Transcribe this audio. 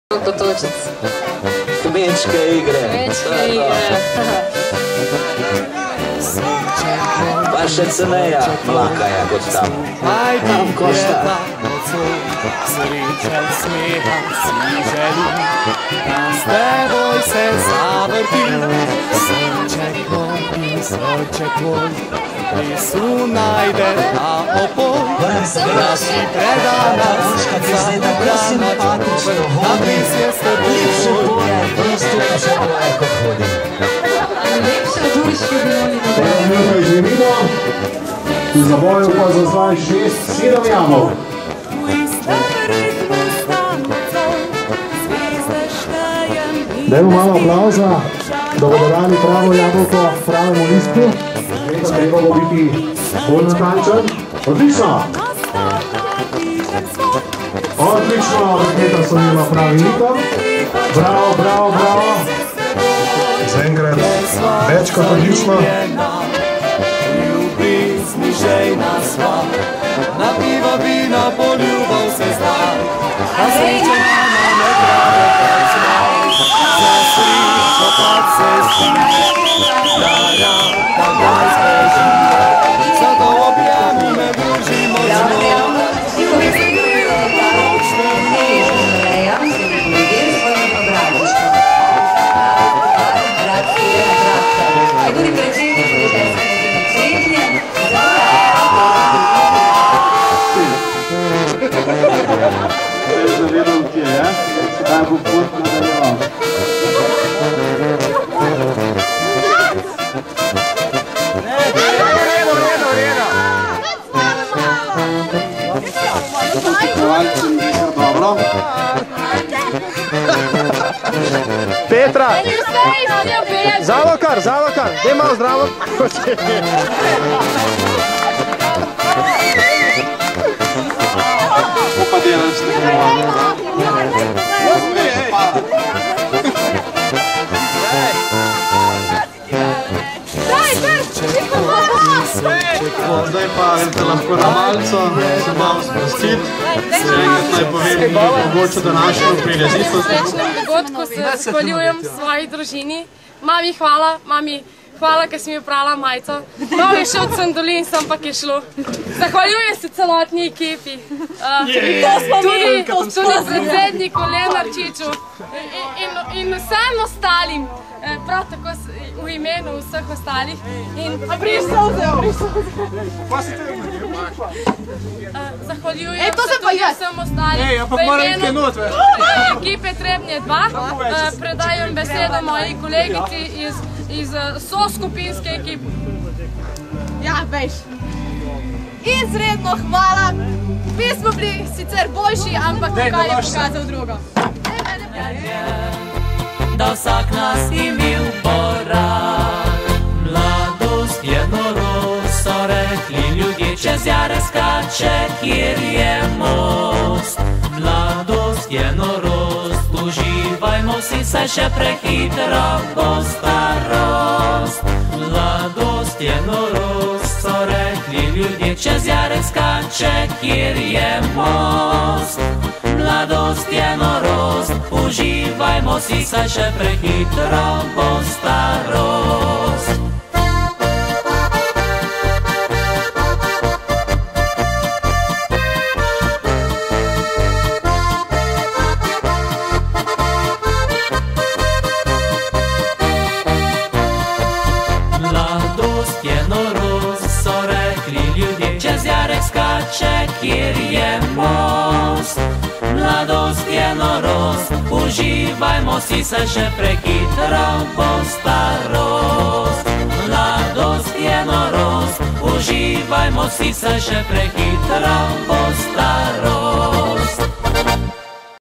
Kotočic. Kmečke igre. Pa še ceneja mlakaja kot tam. Aj tam košta. Srečen smeha si želim, da s teboj se zavrtim. Srček moj in srček tvoj, Isu najde na opoj. Da si predana, zabrana čuvaj, da bis je s teboj. Nekaj želimo, v zaboju pa za zdaj 6-7 jamov. Dajmo malo aplauza, da bodo dali pravo jabolko pravemu listku. Nekaj treba bo biti bolj natančen. Odlično! Odlično, raketa so njima pravi likom. Bravo, bravo, bravo. Zaenkrat več kot odlično. Ljubezni žejna sva, na pivo vina poljubov se zna. A srečena nam ne prave kaj zna, za srečo pa se zdi. Da gaj zbeži, zato objemi me duži močno. Zavedam, kje je, sedaj bo pot nadaljeval. Petra! Zalokar, Zalokar, daj malo zdravo. Pa delaš tako malo. Zdaj pa te lahko na malco, se malo sprostiti. Še enkrat naj povem, mogoče današnjo prireditev. Srečnem dogodku se zahvaljujem svoji družini. Mami hvala, hvala, ker si mi oprala majico. Malo je še od Sandolin, sem pa je šlo. Zahvaljujem se celotni ekipi. Tudi predsedniku Lenarčiču in vsem ostalim. Prav tako v imenu vseh ostalih. Zahvaljujem se tudi vsem ostalim. V imenu ekipe Trebnje 2 predajam besedo moji kolegici iz soskupinske ekipe. Ja, veš. Izredno hvala. Mi smo bili sicer boljši, ampak kaj je pokazal drugo. Da vsak nas imel porad. Mladost je norost, so rekli ljudje, čez jare skače, kjer je most. Mladost je norost, uživajmo si, saj še prehitra bo starost. Mladost je norost, so rekli ljudje, čez jare skače, kjer je most. Mladost je norost, uživajmo si, saj še prehitra bo starost. Mladost je norost, so rekli ljudje, čez jarek skače, kjer je most. Mladost je norost, uživajmo si, saj še prehitra bo starost. Mladost je norost, uživajmo si, saj še prehitra bo starost.